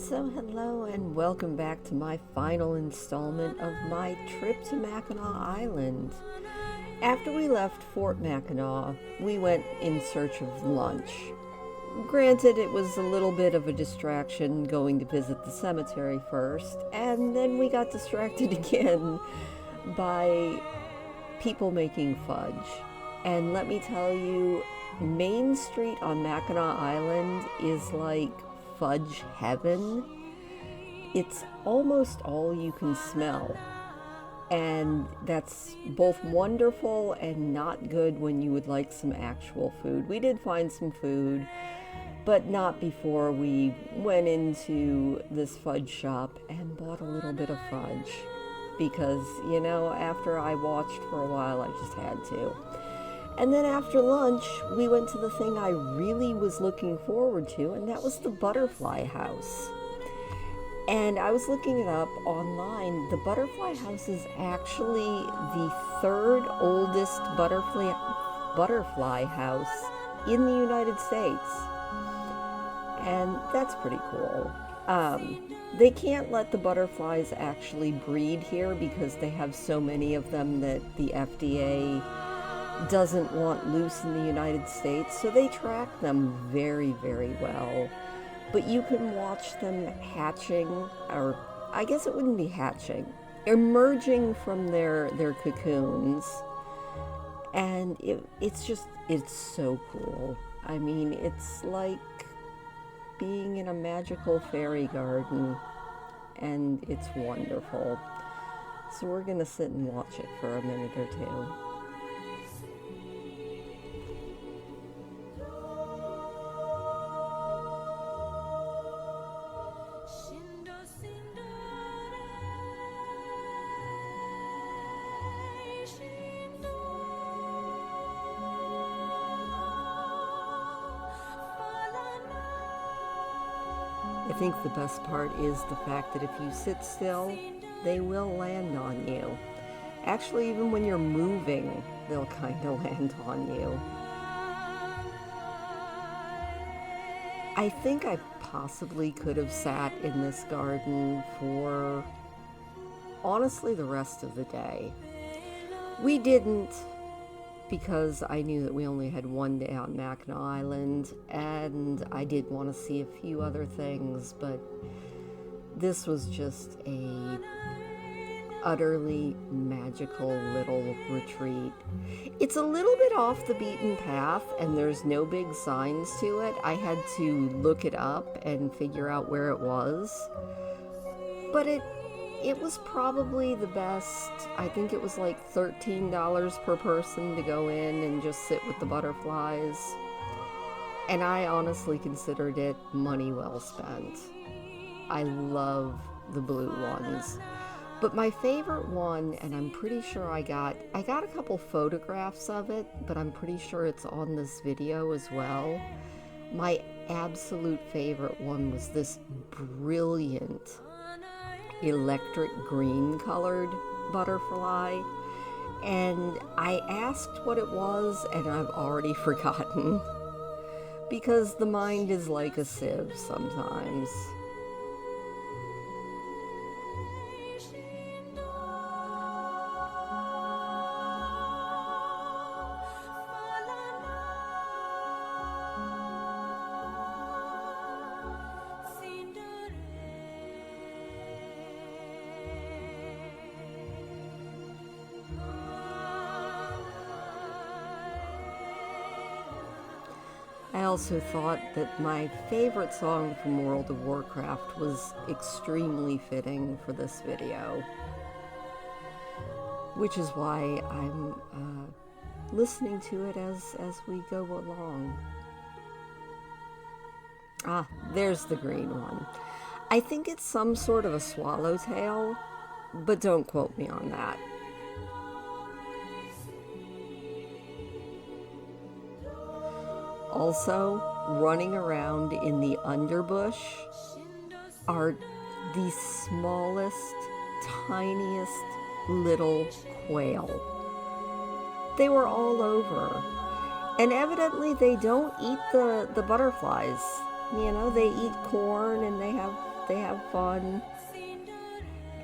So hello and welcome back to my final installment of my trip to Mackinac Island. After we left Fort Mackinac, we went in search of lunch. Granted, it was a little bit of a distraction going to visit the cemetery first, and then we got distracted again by people making fudge. And let me tell you, Main Street on Mackinac Island is like fudge heaven. It's almost all you can smell, and that's both wonderful and not good when you would like some actual food. We did find some food, but not before we went into this fudge shop and bought a little bit of fudge because, after I watched for a while, I just had to. And then after lunch, we went to the thing I really was looking forward to, and that was the Butterfly House. And I was looking it up online. The Butterfly House is actually the third oldest butterfly house in the United States. And that's pretty cool. They can't let the butterflies actually breed here because they have so many of them that the FDA doesn't want loose in the United States, so they track them very, very well. But you can watch them hatching, or I guess it wouldn't be hatching, emerging from their cocoons, and it's so cool. I mean, it's like being in a magical fairy garden, and it's wonderful. So we're gonna sit and watch it for a minute or two. I think the best part is the fact that if you sit still, they will land on you. Actually, even when you're moving, they'll kind of land on you. I think I possibly could have sat in this garden for, honestly, the rest of the day. We didn't, because I knew that we only had one day on Mackinac Island, and I did want to see a few other things, but this was just a utterly magical little retreat. It's a little bit off the beaten path, and there's no big signs to it. I had to look it up and figure out where it was, but it was probably the best. I think it was like $13 per person to go in and just sit with the butterflies. And I honestly considered it money well spent. I love the blue ones. But my favorite one, and I'm pretty sure I got a couple photographs of it, but I'm pretty sure it's on this video as well. My absolute favorite one was this brilliant electric green colored butterfly, and I asked what it was, and I've already forgotten because the mind is like a sieve sometimes. I also thought that my favorite song from World of Warcraft was extremely fitting for this video, which is why I'm listening to it as we go along. Ah, there's the green one. I think it's some sort of a swallowtail, but don't quote me on that. Also, running around in the underbush are the smallest, tiniest little quail. They were all over. And evidently they don't eat the butterflies. You know, they eat corn and they have they have fun.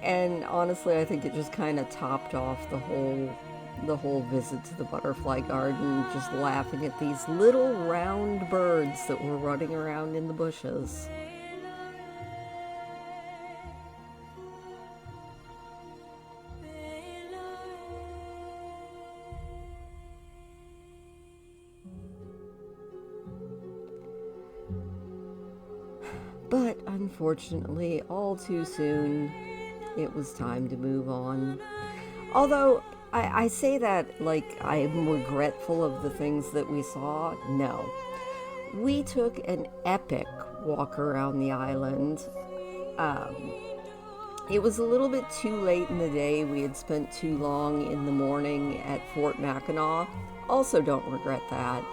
And honestly, I think it just kind of topped off the whole visit to the butterfly garden, just laughing at these little round birds that were running around in the bushes. But unfortunately, all too soon, it was time to move on. Although I say that like I'm regretful of the things that we saw. No. We took an epic walk around the island. Um, it was a little bit too late in the day. We had spent too long in the morning at Fort Mackinac. Also, don't regret that.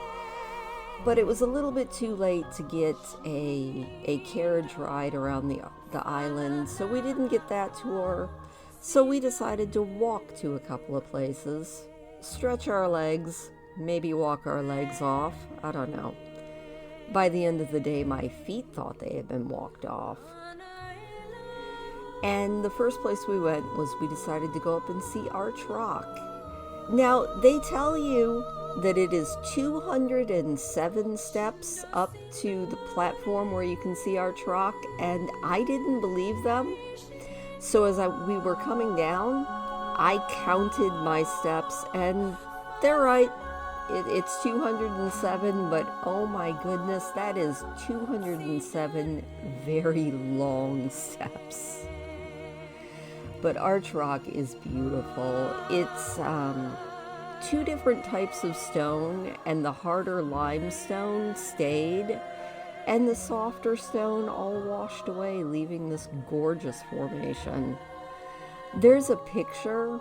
But it was a little bit too late to get a carriage ride around the island, so we didn't get that tour. So we decided to walk to a couple of places, stretch our legs, maybe walk our legs off, I don't know. By the end of the day, my feet thought they had been walked off. And the first place we went was we decided to go up and see Arch Rock. Now, they tell you that it is 207 steps up to the platform where you can see Arch Rock, and I didn't believe them. So as we were coming down, I counted my steps, and they're right. It's 207, but oh my goodness, that is 207 very long steps. But Arch Rock is beautiful. It's two different types of stone, and the harder limestone stayed, and the softer stone all washed away, leaving this gorgeous formation. There's a picture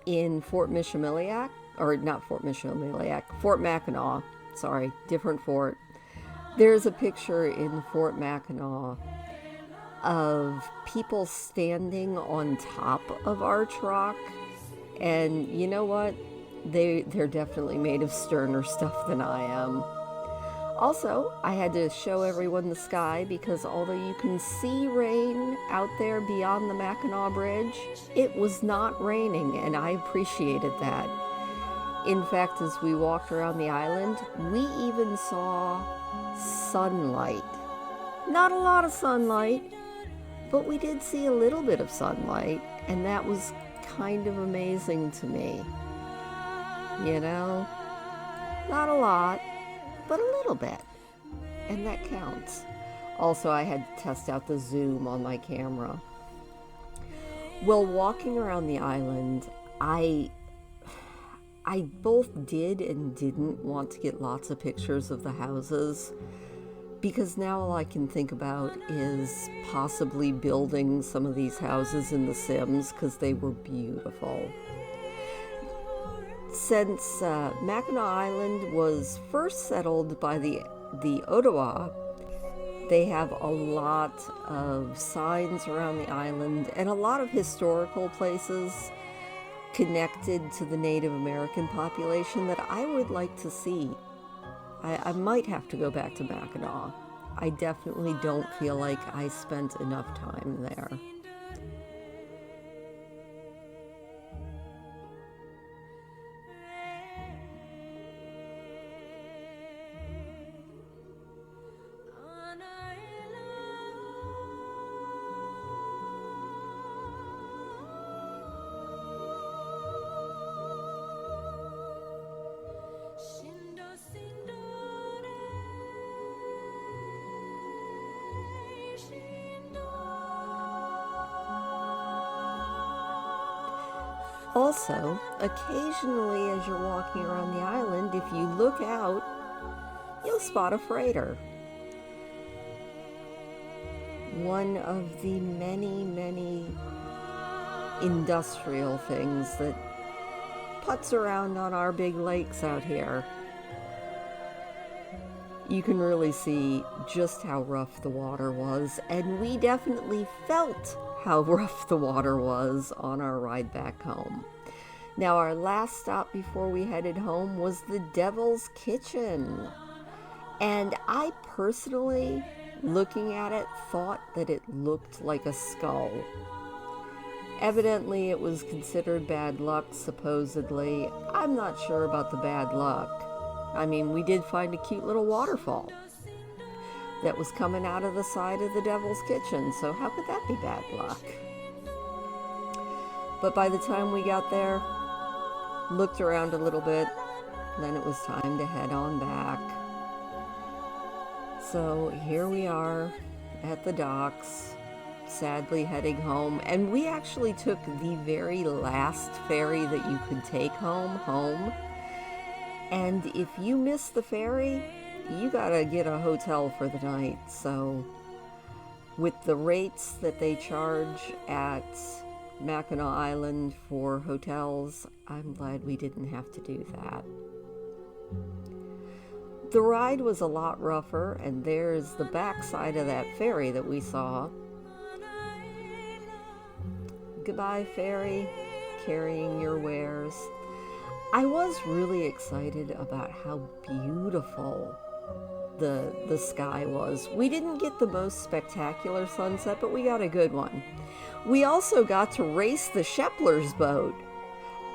in Fort Michilimackinac, or not Fort Michilimackinac, Fort Mackinac, sorry, different fort. There's a picture in Fort Mackinac of people standing on top of Arch Rock, and you know what? They're definitely made of sterner stuff than I am. Also, I had to show everyone the sky because although you can see rain out there beyond the Mackinac Bridge, it was not raining, and I appreciated that. In fact, as we walked around the island, we even saw sunlight. Not a lot of sunlight, but we did see a little bit of sunlight, and that was kind of amazing to me. You know, not a lot, but a little bit, and that counts. Also, I had to test out the zoom on my camera. While walking around the island, I both did and didn't want to get lots of pictures of the houses, because now all I can think about is possibly building some of these houses in The Sims, because they were beautiful. Since Mackinac Island was first settled by the Ottawa, they have a lot of signs around the island and a lot of historical places connected to the Native American population that I would like to see. I might have to go back to Mackinac. I definitely don't feel like I spent enough time there. Also, occasionally as you're walking around the island, if you look out, you'll spot a freighter. One of the many, many industrial things that putts around on our big lakes out here. You can really see just how rough the water was, and we definitely felt how rough the water was on our ride back home. Now, our last stop before we headed home was the Devil's Kitchen. And I personally looking at it, thought that it looked like a skull. Evidently, it was considered bad luck, supposedly. I'm not sure about the bad luck. I mean, we did find a cute little waterfall that was coming out of the side of the Devil's Kitchen, so how could that be bad luck? But by the time we got there, looked around a little bit, then it was time to head on back. So here we are at the docks, sadly heading home, and we actually took the very last ferry that you could take home. And if you miss the ferry, you gotta get a hotel for the night. So with the rates that they charge at Mackinac Island for hotels, I'm glad we didn't have to do that. The ride was a lot rougher, and there's the backside of that ferry that we saw. Goodbye, ferry, carrying your wares. I was really excited about how beautiful the sky was. We didn't get the most spectacular sunset, but we got a good one. We also got to race the Shepler's boat.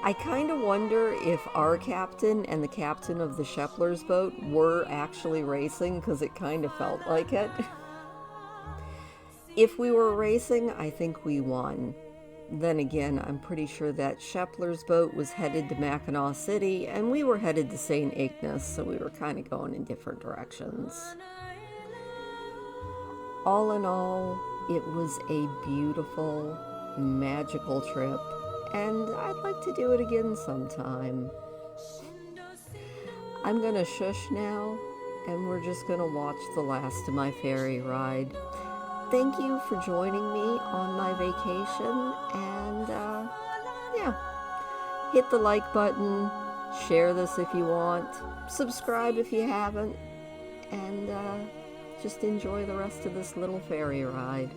I kind of wonder if our captain and the captain of the Shepler's boat were actually racing, because it kind of felt like it. If we were racing, I think we won. Then again, I'm pretty sure that Shepler's boat was headed to Mackinac City, and we were headed to St. Ignace, so we were kind of going in different directions. All in all, it was a beautiful, magical trip, and I'd like to do it again sometime. I'm gonna shush now, and we're just gonna watch the last of my ferry ride. Thank you for joining me on my vacation, and yeah, hit the like button, share this if you want, subscribe if you haven't, and just enjoy the rest of this little ferry ride.